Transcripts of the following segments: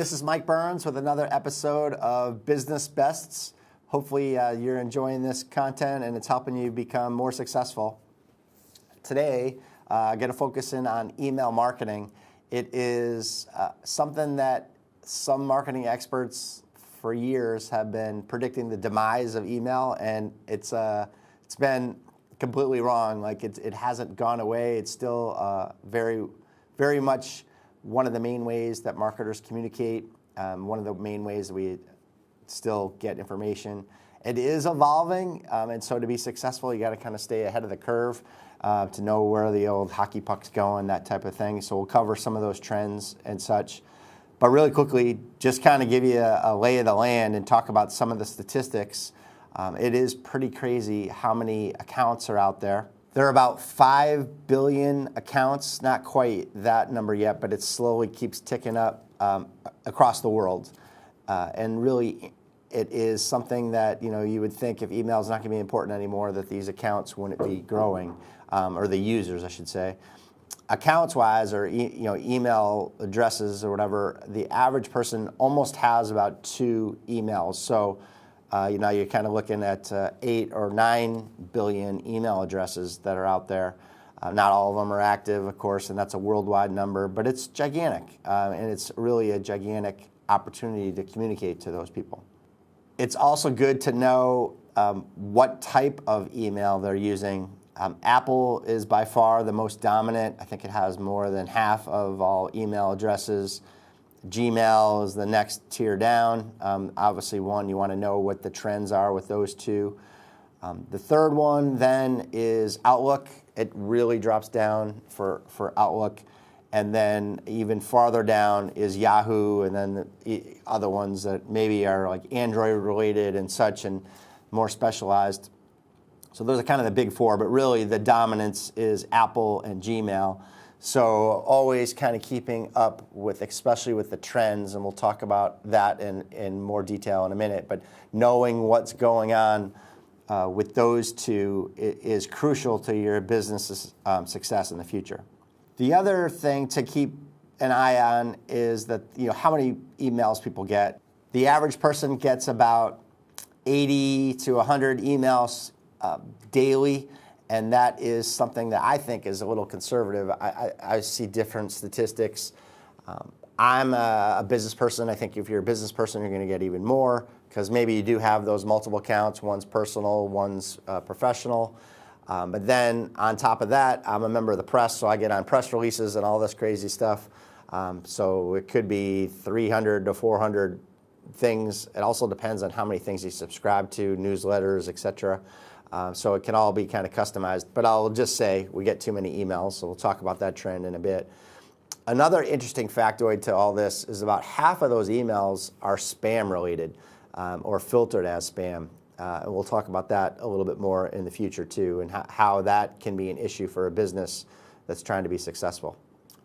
this is Mike Byrnes with another episode of Business Bests. Hopefully you're enjoying this content and it's helping you become more successful. Today, I'm going to focus in on email marketing. It is something that some marketing experts for years have been predicting the demise of email, and it's been completely wrong. Like it hasn't gone away. It's still very much one of the main ways that marketers communicate, one of the main ways that we still get information. It is evolving, and so to be successful, you got to kind of stay ahead of the curve to know where the old hockey puck's going, that type of thing. So we'll cover some of those trends and such. But really quickly, just kind of give you a lay of the land and talk about some of the statistics. It is pretty crazy how many accounts are out there. There are about 5 billion accounts, not quite that number yet, but it slowly keeps ticking up across the world. And really, it is something that you would think if email is not going to be important anymore, that these accounts wouldn't be growing, or the users, I should say. Accounts-wise, or email addresses or whatever, the average person almost has about 2 emails. So you're kind of looking at 8 or 9 billion email addresses that are out there. Not all of them are active, of course, and that's a worldwide number, but it's gigantic, and it's really a gigantic opportunity to communicate to those people. It's also good to know what type of email they're using. Apple is by far the most dominant. I think it has more than half of all email addresses. Gmail is the next tier down. Obviously, you want to know what the trends are with those two. The third one then is Outlook. It really drops down for Outlook. And then even farther down is Yahoo, and then the other ones that maybe are like Android related and such and more specialized. So those are kind of the big four, but really the dominance is Apple and Gmail. So always kind of keeping up with, especially with the trends, and we'll talk about that in more detail in a minute, but knowing what's going on with those two is crucial to your business's success in the future. The other thing to keep an eye on is that how many emails people get. The average person gets about 80 to 100 emails daily. And that is something that I think is a little conservative. I see different statistics. I'm a business person. I think if you're a business person, you're going to get even more because maybe you do have those multiple accounts. One's personal, one's professional. But then on top of that, I'm a member of the press, so I get on press releases and all this crazy stuff. So it could be 300 to 400 things. It also depends on how many things you subscribe to, newsletters, etc. So it can all be kind of customized. But I'll just say we get too many emails, so we'll talk about that trend in a bit. Another interesting factoid to all this is about half of those emails are spam related or filtered as spam. And we'll talk about that a little bit more in the future too, and how that can be an issue for a business that's trying to be successful.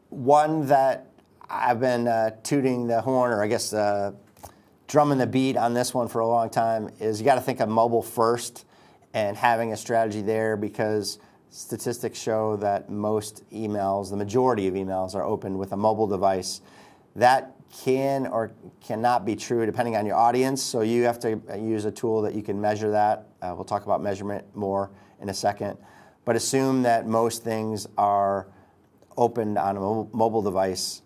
One that I've been tooting the horn, or I guess drumming the beat on this one for a long time, is you got to think of mobile first and having a strategy there, because statistics show that most emails, the majority of emails, are opened with a mobile device. That can or cannot be true depending on your audience, so you have to use a tool that you can measure that. We'll talk about measurement more in a second. But assume that most things are opened on a mobile device.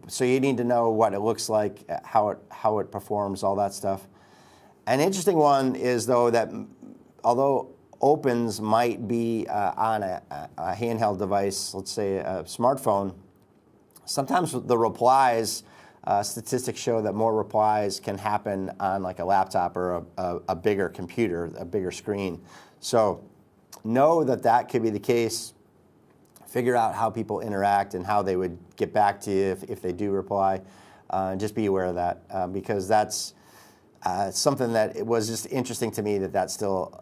So you need to know what it looks like, how it performs, all that stuff. An interesting one is, though, that although opens might be on a handheld device, let's say a smartphone, sometimes the replies, statistics show that more replies can happen on like a laptop or a bigger computer, a bigger screen. So know that could be the case. Figure out how people interact and how they would get back to you if they do reply. Just be aware of that, because that's something that it was just interesting to me that still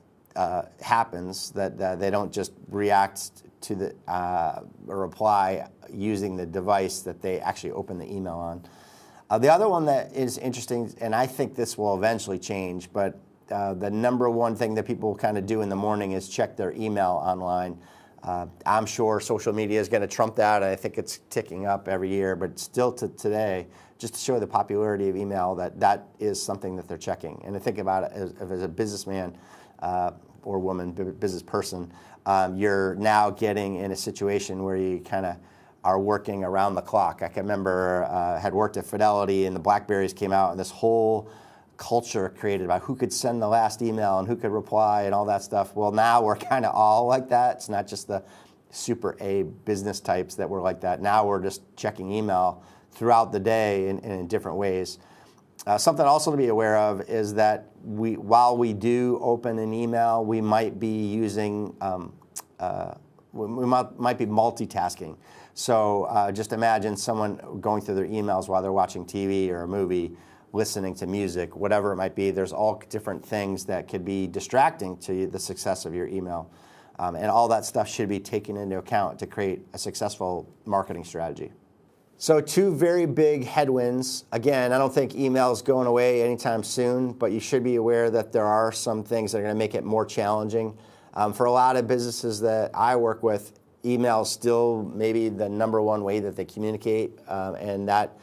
happens, that they don't just react to the reply using the device that they actually open the email on. The other one that is interesting, and I think this will eventually change, but the number one thing that people kind of do in the morning is check their email online. I'm sure social media is going to trump that. I think it's ticking up every year, but still to today, just to show the popularity of email, that is something that they're checking. And to think about it as a businessman or woman, business person, you're now getting in a situation where you kind of are working around the clock. I can remember had worked at Fidelity and the BlackBerries came out and this whole culture created about who could send the last email and who could reply and all that stuff. Well, now we're kind of all like that. It's not just the super A business types that were like that. Now we're just checking email throughout the day in different ways. Something also to be aware of is that while we do open an email, we might be using, we might be multitasking. So just imagine someone going through their emails while they're watching TV or a movie, listening to music, whatever it might be. There's all different things that could be distracting to the success of your email. And all that stuff should be taken into account to create a successful marketing strategy. So 2 very big headwinds. Again, I don't think email is going away anytime soon, but you should be aware that there are some things that are going to make it more challenging. For a lot of businesses that I work with, email is still maybe the #1 way that they communicate, and that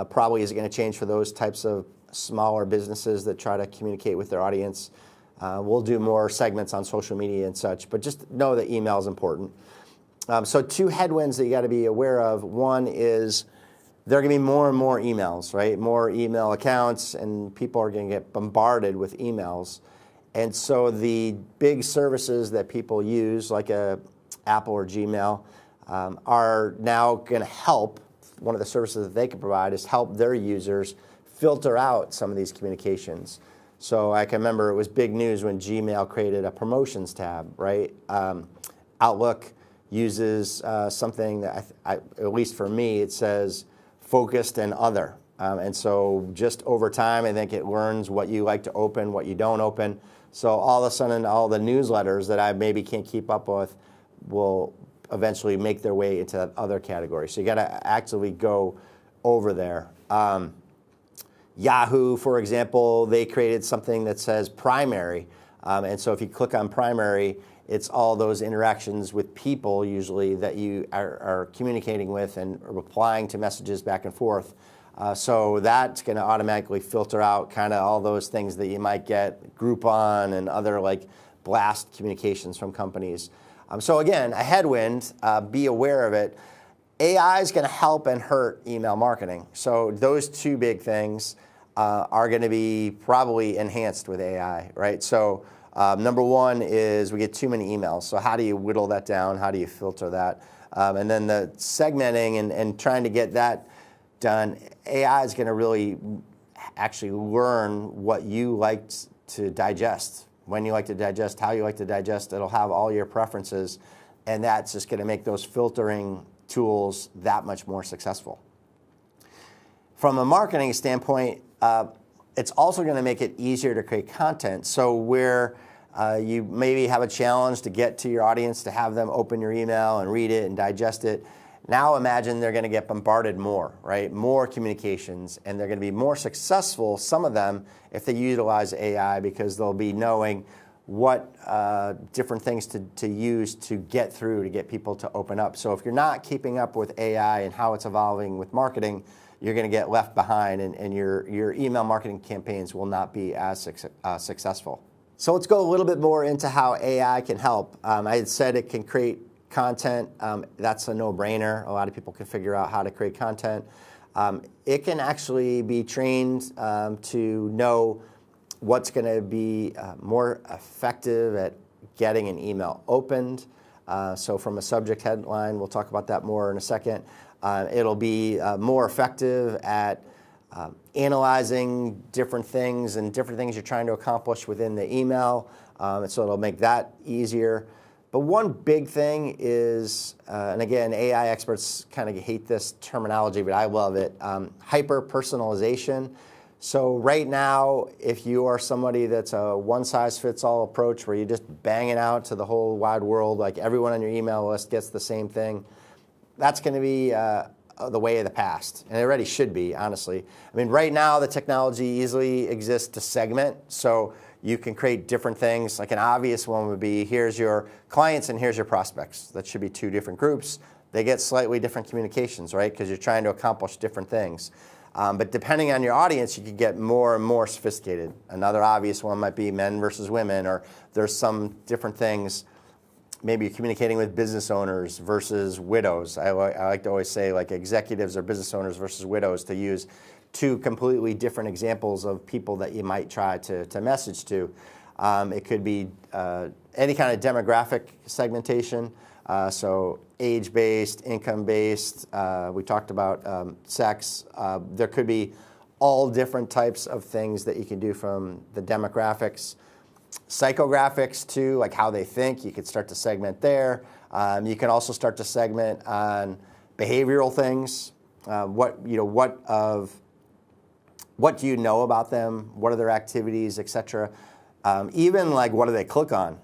probably isn't going to change for those types of smaller businesses that try to communicate with their audience. We'll do more segments on social media and such, but just know that email is important. So 2 headwinds that you got to be aware of. One is there are going to be more and more emails, right? More email accounts, and people are going to get bombarded with emails. And so the big services that people use, like Apple or Gmail, are now going to help. One of the services that they can provide is help their users filter out some of these communications. So I can remember it was big news when Gmail created a promotions tab, right? Outlook uses something that, at least for me, it says focused and other. And so just over time, I think it learns what you like to open, what you don't open. So all of a sudden, all the newsletters that I maybe can't keep up with will eventually make their way into that other category. So you got to actively go over there. Yahoo, for example, they created something that says primary. And so if you click on primary, it's all those interactions with people usually that you are communicating with and replying to messages back and forth. So that's going to automatically filter out kind of all those things that you might get Groupon and other like blast communications from companies. So again, a headwind, be aware of it. AI is going to help and hurt email marketing. So those 2 big things are going to be probably enhanced with AI, right? So #1 is we get too many emails. So how do you whittle that down? How do you filter that? And then the segmenting and trying to get that done, AI is going to really actually learn what you like to digest, when you like to digest, how you like to digest. It'll have all your preferences, and that's just going to make those filtering tools that much more successful. From a marketing standpoint, it's also going to make it easier to create content. So where you maybe have a challenge to get to your audience, to have them open your email and read it and digest it, now imagine they're going to get bombarded more, right? More communications, and they're going to be more successful, some of them, if they utilize AI, because they'll be knowing what different things to use to get through, to get people to open up. So if you're not keeping up with AI and how it's evolving with marketing, you're going to get left behind, and your email marketing campaigns will not be as successful. So let's go a little bit more into how AI can help. I had said it can create content. That's a no-brainer. A lot of people can figure out how to create content. It can actually be trained to know what's going to be more effective at getting an email opened. So from a subject headline, we'll talk about that more in a second. It'll be more effective at analyzing different things and different things you're trying to accomplish within the email. So it'll make that easier. But one big thing is, and again, AI experts kind of hate this terminology, but I love it, hyper-personalization. So right now, if you are somebody that's a one-size-fits-all approach where you just bang it out to the whole wide world, like everyone on your email list gets the same thing, that's going to be the way of the past, and it already should be, honestly. I mean, right now, the technology easily exists to segment. So you can create different things. Like an obvious one would be, here's your clients and here's your prospects. That should be two different groups. They get slightly different communications, right? Because you're trying to accomplish different things. But depending on your audience, you can get more and more sophisticated. Another obvious one might be men versus women, or there's some different things. Maybe you're communicating with business owners versus widows. I like to always say like executives or business owners versus widows, to use two completely different examples of people that you might try to message to. It could be any kind of demographic segmentation, so age-based, income-based. We talked about sex. There could be all different types of things that you can do from the demographics. Psychographics too, like how they think, you could start to segment there. You can also start to segment on behavioral things. What do you know about them? What are their activities, etc. Even like what do they click on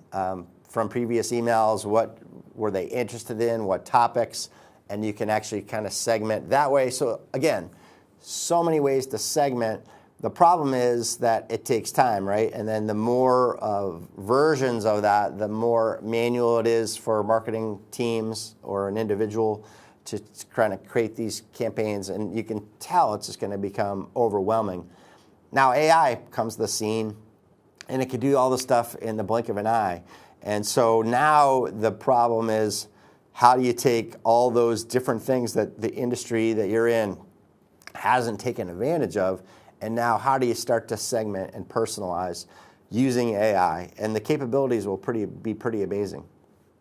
from previous emails? What were they interested in? What topics? And you can actually kind of segment that way. So again, so many ways to segment. The problem is that it takes time, right? And then the more versions of that, the more manual it is for marketing teams or an individual to kind of create these campaigns. And you can tell it's just going to become overwhelming. Now AI comes to the scene, and it can do all the stuff in the blink of an eye. And so now the problem is, how do you take all those different things that the industry that you're in hasn't taken advantage of, and now how do you start to segment and personalize using AI? And the capabilities will be pretty amazing.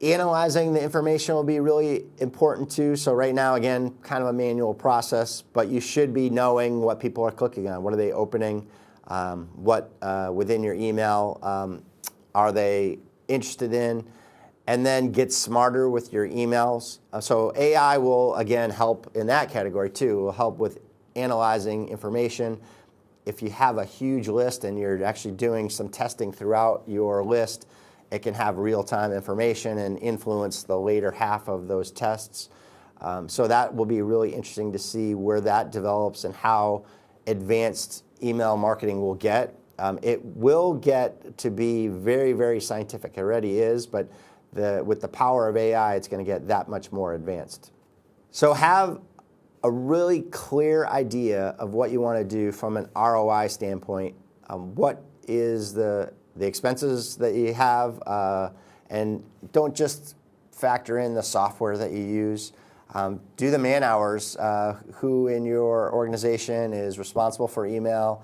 Analyzing the information will be really important too. So right now, again, kind of a manual process, but you should be knowing what people are clicking on. What are they opening? What within your email are they interested in? And then get smarter with your emails. So AI will, again, help in that category too. It will help with analyzing information. If you have a huge list and you're actually doing some testing throughout your list, it can have real-time information and influence the later half of those tests. So that will be really interesting to see where that develops and how advanced email marketing will get. It will get to be very, very scientific. It already is, but with the power of AI, it's going to get that much more advanced. So have a really clear idea of what you want to do from an ROI standpoint. What is the expenses that you have, and don't just factor in the software that you use. Do the man hours. Who in your organization is responsible for email?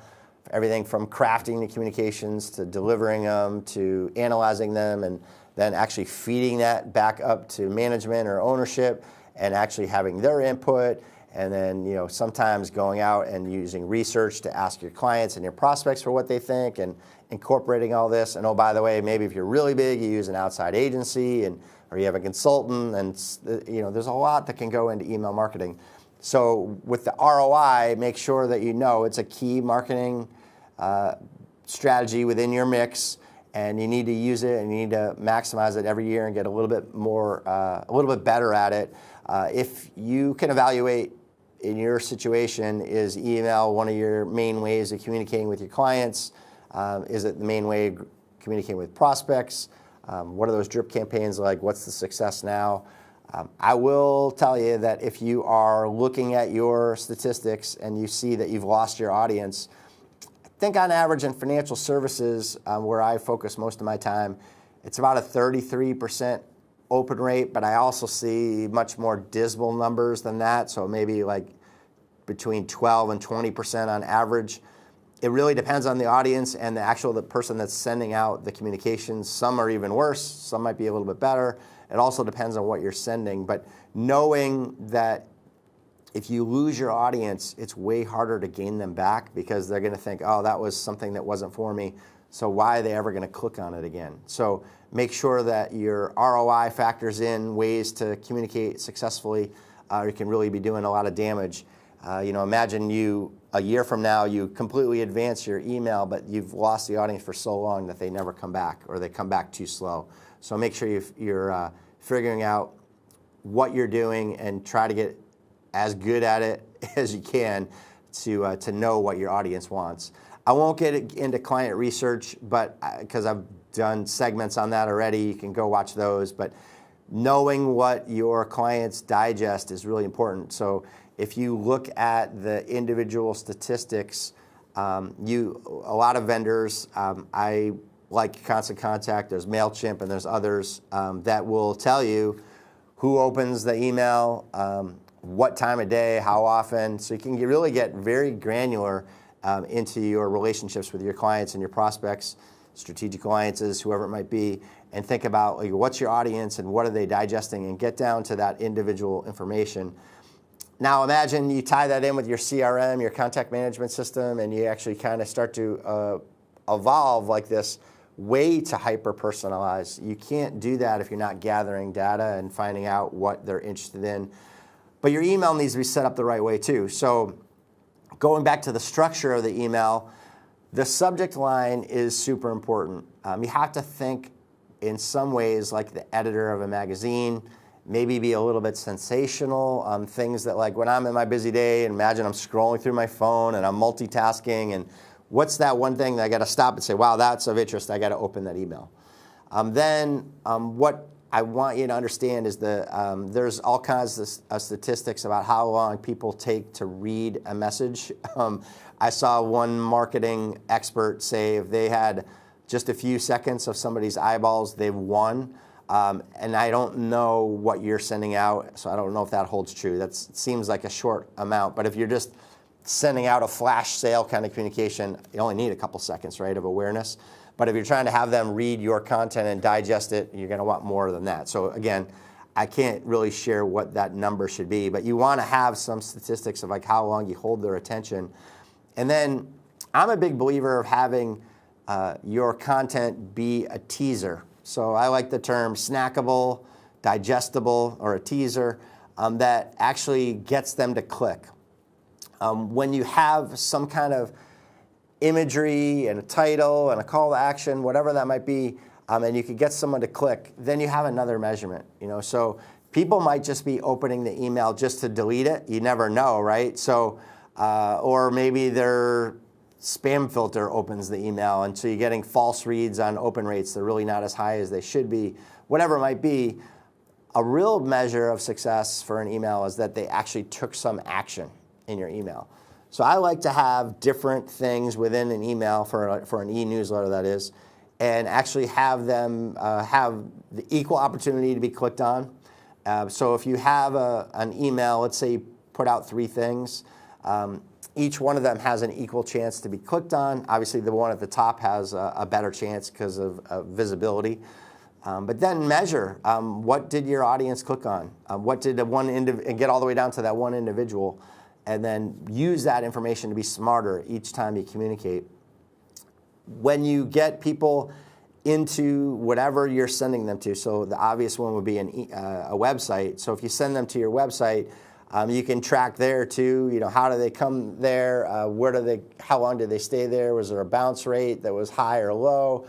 Everything from crafting the communications to delivering them to analyzing them, and then actually feeding that back up to management or ownership and actually having their input. And then, sometimes going out and using research to ask your clients and your prospects for what they think, and incorporating all this. And oh, by the way, maybe if you're really big, you use an outside agency, or you have a consultant, and there's a lot that can go into email marketing. So with the ROI, make sure that you know it's a key marketing strategy within your mix, and you need to use it and you need to maximize it every year and get a little bit better at it. If you can evaluate in your situation, is email one of your main ways of communicating with your clients? Is it the main way of communicating with prospects? What are those drip campaigns like? What's the success now? I will tell you that if you are looking at your statistics and you see that you've lost your audience, I think on average in financial services, where I focus most of my time, it's about a 33% open rate, but I also see much more dismal numbers than that, so maybe like between 12 and 20% on average. It really depends on the audience and the person that's sending out the communications. Some are even worse, some might be a little bit better. It also depends on what you're sending, but knowing that if you lose your audience, it's way harder to gain them back, because they're going to think, oh, that was something that wasn't for me, so why are they ever going to click on it again? So make sure that your ROI factors in ways to communicate successfully, or you can really be doing a lot of damage. Imagine a year from now, you completely advance your email, but you've lost the audience for so long that they never come back, or they come back too slow. So make sure you're figuring out what you're doing and try to get as good at it as you can to know what your audience wants. I won't get into client research, but because I've done segments on that already, you can go watch those. But knowing what your clients digest is really important. So if you look at the individual statistics, a lot of vendors, I like Constant Contact, there's MailChimp, and there's others that will tell you who opens the email, what time of day, how often. So you can really get very granular into your relationships with your clients and your prospects, strategic alliances, whoever it might be, and think about like, what's your audience and what are they digesting, and get down to that individual information. Now imagine you tie that in with your CRM, your contact management system, and you actually kind of start to evolve like this way to hyper-personalize. You can't do that if you're not gathering data and finding out what they're interested in. But your email needs to be set up the right way too. So going back to the structure of the email, the subject line is super important. You have to think in some ways like the editor of a magazine, maybe be a little bit sensational. Things that, like when I'm in my busy day, and imagine I'm scrolling through my phone and I'm multitasking, and what's that one thing that I got to stop and say, wow, that's of interest, I got to open that email. What I want you to understand is there's all kinds of statistics about how long people take to read a message. I saw one marketing expert say if they had just a few seconds of somebody's eyeballs, they've won. And I don't know what you're sending out, so I don't know if that holds true. That seems like a short amount, but if you're just sending out a flash sale kind of communication, you only need a couple seconds, right, of awareness. But if you're trying to have them read your content and digest it, you're going to want more than that. So again, I can't really share what that number should be, but you want to have some statistics of like how long you hold their attention. And then I'm a big believer of having your content be a teaser. So I like the term snackable, digestible, or a teaser that actually gets them to click. When you have some kind of imagery and a title and a call to action, whatever that might be, and you could get someone to click, then you have another measurement. So people might just be opening the email just to delete it. You never know, right? So, or maybe their spam filter opens the email, and so you're getting false reads on open rates. They're really not as high as they should be. Whatever it might be, a real measure of success for an email is that they actually took some action in your email. So I like to have different things within an email for an e-newsletter, that is, and actually have them have the equal opportunity to be clicked on. So if you have an email, let's say you put out 3 things, each one of them has an equal chance to be clicked on. Obviously, the one at the top has a better chance because of visibility. But then measure, what did your audience click on? What did and get all the way down to that one individual, and then use that information to be smarter each time you communicate. When you get people into whatever you're sending them to, so the obvious one would be a website. So if you send them to your website, you can track there too. How do they come there? How long did they stay there? Was there a bounce rate that was high or low?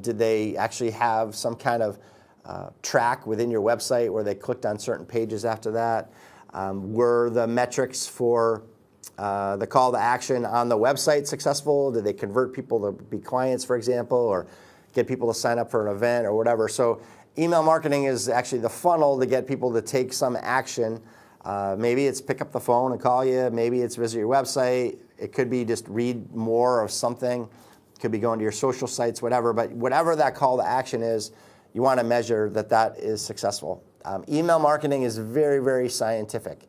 Did they actually have some kind of track within your website where they clicked on certain pages after that? Were the metrics for the call to action on the website successful? Did they convert people to be clients, for example, or get people to sign up for an event or whatever? So email marketing is actually the funnel to get people to take some action. Maybe it's pick up the phone and call you. Maybe it's visit your website. It could be just read more of something. It could be going to your social sites, whatever. But whatever that call to action is, you want to measure that is successful. Email marketing is very, very scientific.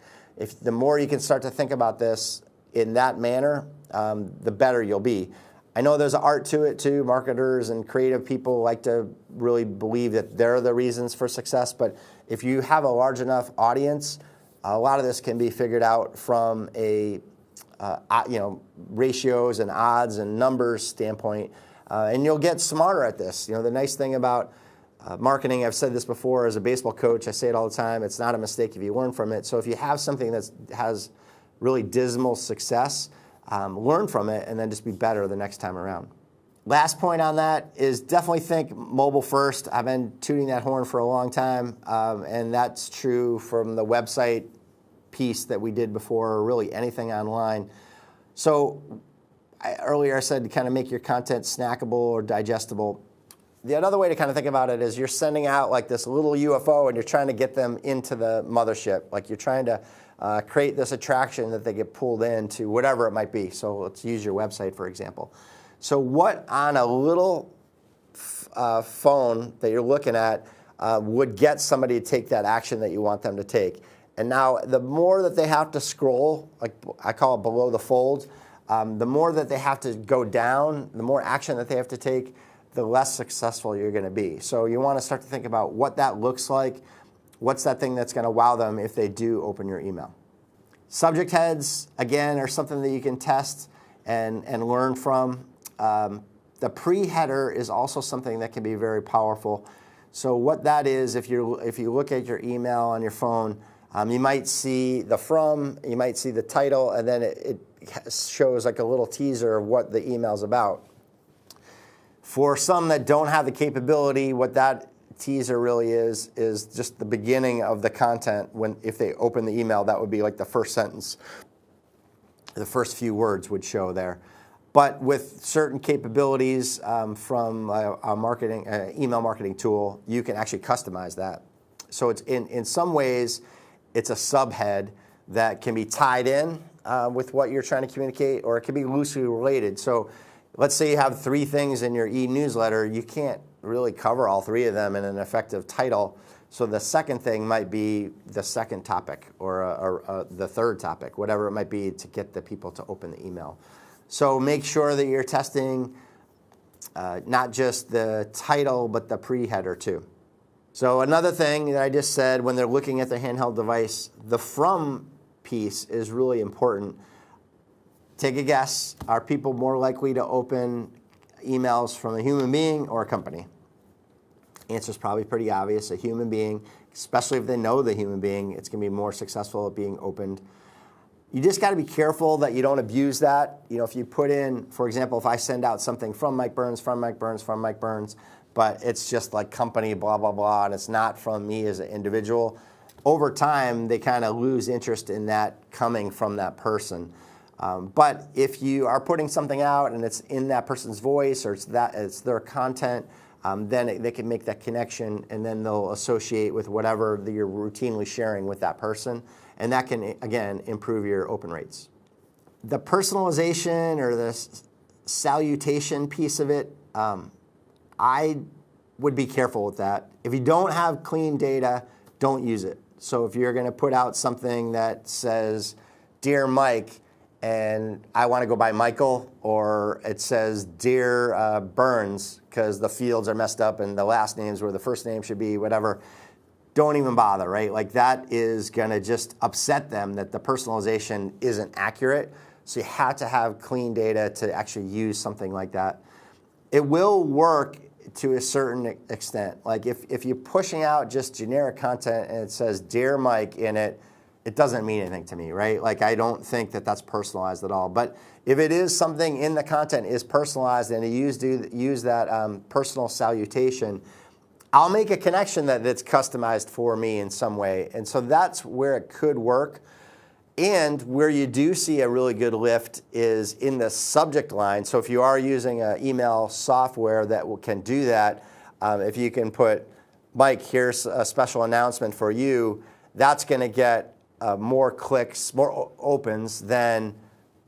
The more you can start to think about this in that manner, the better you'll be. I know there's an art to it too. Marketers and creative people like to really believe that they're the reasons for success. But if you have a large enough audience, a lot of this can be figured out from a ratios and odds and numbers standpoint, and you'll get smarter at this. The nice thing about marketing, I've said this before as a baseball coach, I say it all the time, it's not a mistake if you learn from it. So if you have something that has really dismal success, learn from it and then just be better the next time around. Last point on that is definitely think mobile first. I've been tooting that horn for a long time, and that's true from the website piece that we did before, or really anything online. So earlier I said to kind of make your content snackable or digestible. The other way to kind of think about it is you're sending out like this little UFO and you're trying to get them into the mothership. Like you're trying to create this attraction that they get pulled into, whatever it might be. So let's use your website, for example. So what on a little phone that you're looking at would get somebody to take that action that you want them to take? And now the more that they have to scroll, like I call it below the fold, the more that they have to go down, the more action that they have to take, the less successful you're going to be. So you want to start to think about what that looks like. What's that thing that's going to wow them if they do open your email? Subject heads, again, are something that you can test and learn from. The pre-header is also something that can be very powerful. So what that is, if you look at your email on your phone, you might see the from, you might see the title, and then it shows like a little teaser of what the email's about. For some that don't have the capability, what that teaser really is just the beginning of the content. If they open the email, that would be like the first sentence. The first few words would show there. But with certain capabilities from a email marketing tool, you can actually customize that. So it's in some ways, it's a subhead that can be tied in with what you're trying to communicate, or it can be loosely related. So let's say you have 3 things in your e-newsletter. You can't really cover all 3 of them in an effective title. So the second thing might be the second topic or the third topic, whatever it might be, to get the people to open the email. So make sure that you're testing not just the title, but the pre-header too. So another thing that I just said, when they're looking at the handheld device, the from piece is really important. Take a guess. Are people more likely to open emails from a human being or a company? Answer is probably pretty obvious. A human being, especially if they know the human being, it's going to be more successful at being opened. You just got to be careful that you don't abuse that. You know, if you put in, for example, if I send out something from Mike Byrnes, from Mike Byrnes, from Mike Byrnes, but it's just like company, blah, blah, blah, and it's not from me as an individual, over time, they kind of lose interest in that coming from that person. But if you are putting something out and it's in that person's voice or it's their content, then they can make that connection, and then they'll associate with whatever that you're routinely sharing with that person. And that can, again, improve your open rates. The personalization or the salutation piece of it, I would be careful with that. If you don't have clean data, don't use it. So if you're going to put out something that says, "Dear Mike," and I want to go by Michael, or it says, "Dear Byrnes," because the fields are messed up and the last names where the first name should be, whatever, don't even bother, right? Like that is going to just upset them that the personalization isn't accurate. So you have to have clean data to actually use something like that. It will work to a certain extent. Like if you're pushing out just generic content and it says "Dear Mike" in it, it doesn't mean anything to me, right? Like I don't think that that's personalized at all. But if it is something in the content is personalized and you use that personal salutation, I'll make a connection that it's customized for me in some way. And so that's where it could work. And where you do see a really good lift is in the subject line. So if you are using an email software that can do that, if you can put, "Mike, here's a special announcement for you," that's going to get more clicks, more opens than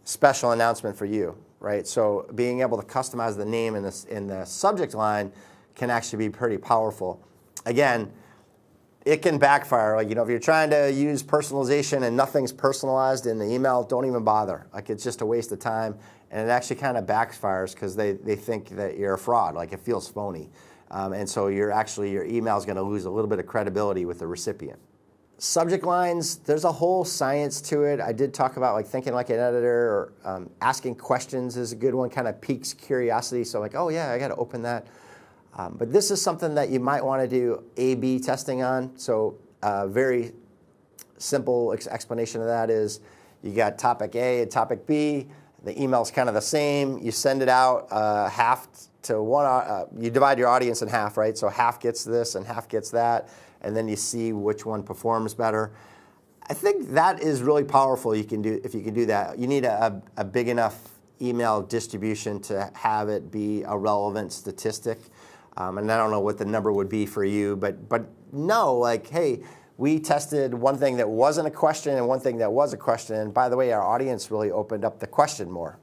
"special announcement for you," right? So being able to customize the name in the subject line can actually be pretty powerful. Again, it can backfire. Like, if you're trying to use personalization and nothing's personalized in the email, don't even bother. Like, it's just a waste of time, and it actually kind of backfires because they think that you're a fraud. Like, it feels phony. And so your email is going to lose a little bit of credibility with the recipient. Subject lines, there's a whole science to it. I did talk about like thinking like an editor, or asking questions is a good one, kind of piques curiosity. So like, oh yeah, I got to open that. But this is something that you might want to do A/B testing on. So very simple explanation of that is you got topic A and topic B. The email's kind of the same. You send it out half to one. You divide your audience in half, right? So half gets this and half gets that, and then you see which one performs better. I think that is really powerful. If you can do that. You need a big enough email distribution to have it be a relevant statistic. And I don't know what the number would be for you, but know, like, hey, we tested one thing that wasn't a question and one thing that was a question. And by the way, our audience really opened up the question more.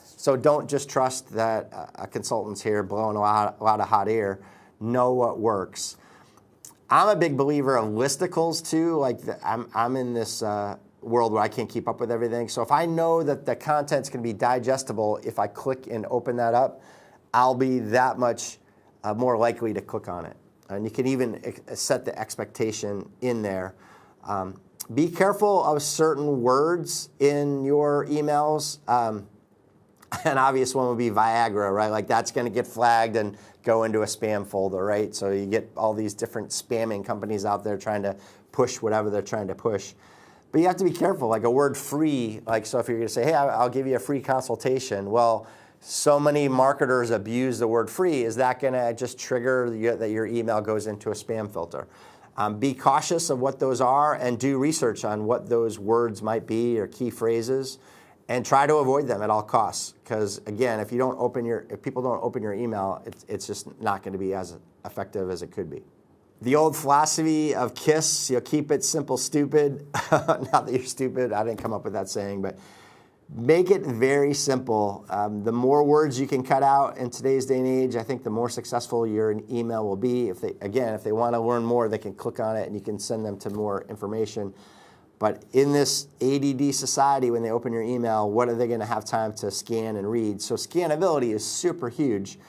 So don't just trust that a consultant's here blowing a lot of hot air. Know what works. I'm a big believer of listicles too. Like I'm in this world where I can't keep up with everything. So if I know that the content's going to be digestible, if I click and open that up, I'll be that much more likely to click on it. And you can even set the expectation in there. Be careful of certain words in your emails. An obvious one would be Viagra, right? Like that's going to get flagged and go into a spam folder, right? So you get all these different spamming companies out there trying to push whatever they're trying to push. But you have to be careful, like a word free, like so if you're going to say, hey, I'll give you a free consultation. Well, so many marketers abuse the word free. Is that going to just trigger that your email goes into a spam filter? Be cautious of what those are and do research on what those words might be or key phrases. And try to avoid them at all costs, because again, if people don't open your email, it's just not going to be as effective as it could be. The old philosophy of KISS, keep it simple, stupid. Not that you're stupid, I didn't come up with that saying, but make it very simple. The more words you can cut out in today's day and age, I think the more successful your email will be. If they want to learn more, they can click on it and you can send them to more information. But in this ADD society, when they open your email, what are they going to have time to scan and read? So scannability is super huge.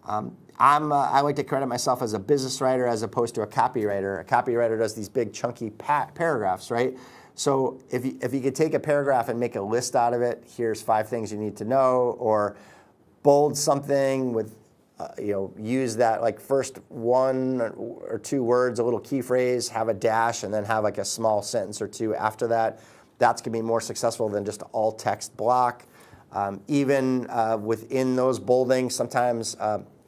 I like to credit myself as a business writer as opposed to a copywriter. A copywriter does these big chunky paragraphs, right? So if you could take a paragraph and make a list out of it, here's 5 things you need to know, or bold something with use that like first 1 or 2 words, a little key phrase, have a dash, and then have like a small sentence or 2 after that. That's going to be more successful than just all text block. Even within those bolding, sometimes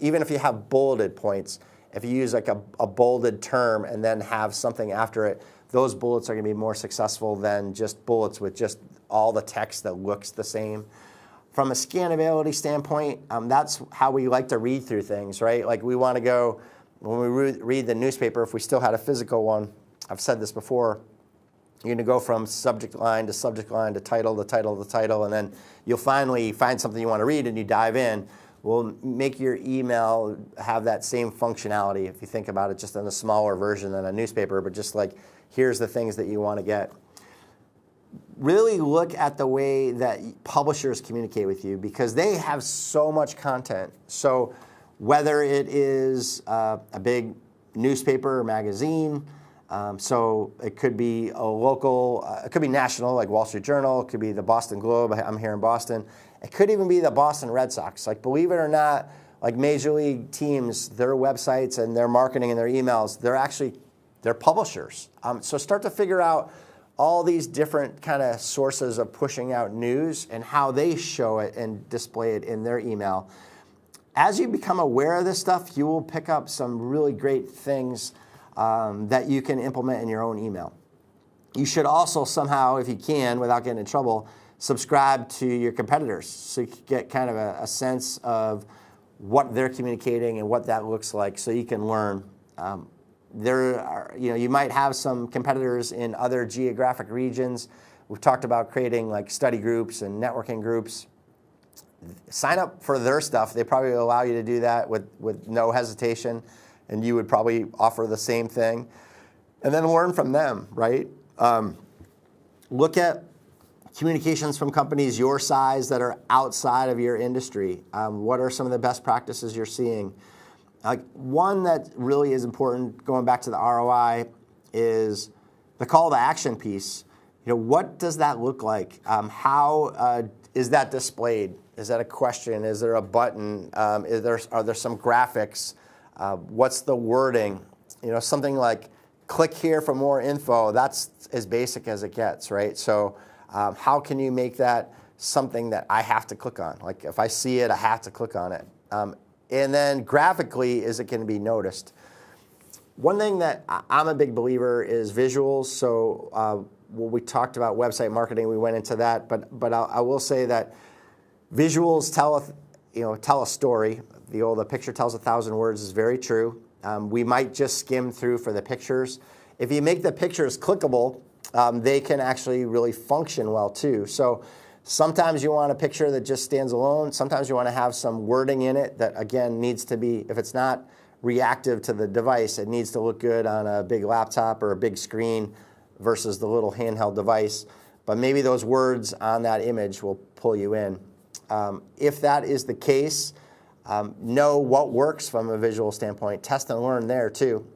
even if you have bulleted points, if you use like a bolded term and then have something after it, those bullets are going to be more successful than just bullets with just all the text that looks the same. From a scannability standpoint, that's how we like to read through things, right? Like we want to go, when we read the newspaper, if we still had a physical one, I've said this before, you're going to go from subject line to title to title to title, and then you'll finally find something you want to read and you dive in. We'll make your email have that same functionality, if you think about it, just in a smaller version than a newspaper, but just like, here's the things that you want to get. Really look at the way that publishers communicate with you, because they have so much content. So whether it is a big newspaper or magazine, so it could be a local, it could be national, like Wall Street Journal, it could be the Boston Globe, I'm here in Boston. It could even be the Boston Red Sox. Like, believe it or not, like major league teams, their websites and their marketing and their emails, they're publishers. So start to figure out all these different kind of sources of pushing out news and how they show it and display it in their email. As you become aware of this stuff, you will pick up some really great things that you can implement in your own email. You should also somehow, if you can, without getting in trouble, subscribe to your competitors so you can get kind of a sense of what they're communicating and what that looks like, so you can learn. There are, you might have some competitors in other geographic regions. We've talked about creating like study groups and networking groups. Sign up for their stuff. They probably allow you to do that with no hesitation, and you would probably offer the same thing. And then learn from them, right? Look at communications from companies your size that are outside of your industry. What are some of the best practices you're seeing? One that really is important, going back to the ROI, is the call to action piece. What does that look like? How is that displayed? Is that a question? Is there a button? Are there some graphics? What's the wording? Something like click here for more info. That's as basic as it gets, right? So how can you make that something that I have to click on? Like if I see it, I have to click on it. And then graphically, is it going to be noticed? One thing that I'm a big believer is visuals. So when we talked about website marketing, we went into that. But I will say that Visuals tell a story. The picture tells 1,000 words is very true. We might just skim through for the pictures. If you make the pictures clickable, they can actually really function well too. So sometimes you want a picture that just stands alone. Sometimes you want to have some wording in it that, again, needs to be, if it's not reactive to the device, it needs to look good on a big laptop or a big screen versus the little handheld device. But maybe those words on that image will pull you in. If that is the case, know what works from a visual standpoint. Test and learn there too.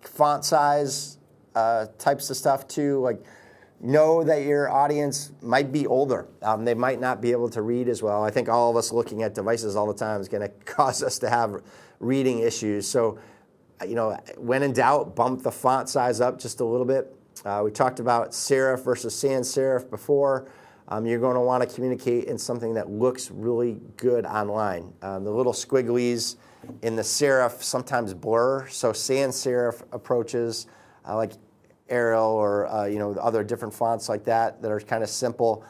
Font size, types of stuff too. Like, know that your audience might be older. They might not be able to read as well. I think all of us looking at devices all the time is going to cause us to have reading issues. So, when in doubt, bump the font size up just a little bit. We talked about serif versus sans serif before. You're going to want to communicate in something that looks really good online. The little squigglies in the serif sometimes blur, so sans serif approaches like Arial or other different fonts like that are kind of simple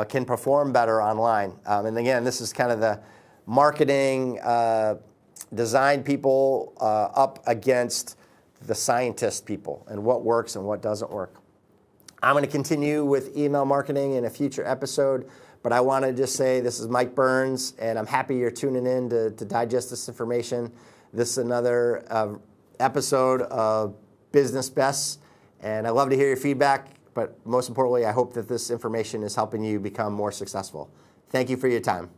can perform better online. And again, this is kind of the marketing design people up against the scientist people and what works and what doesn't work. I'm going to continue with email marketing in a future episode, but I want to just say this is Mike Byrnes, and I'm happy you're tuning in to digest this information. This is another episode of Business Bests, and I love to hear your feedback, but most importantly, I hope that this information is helping you become more successful. Thank you for your time.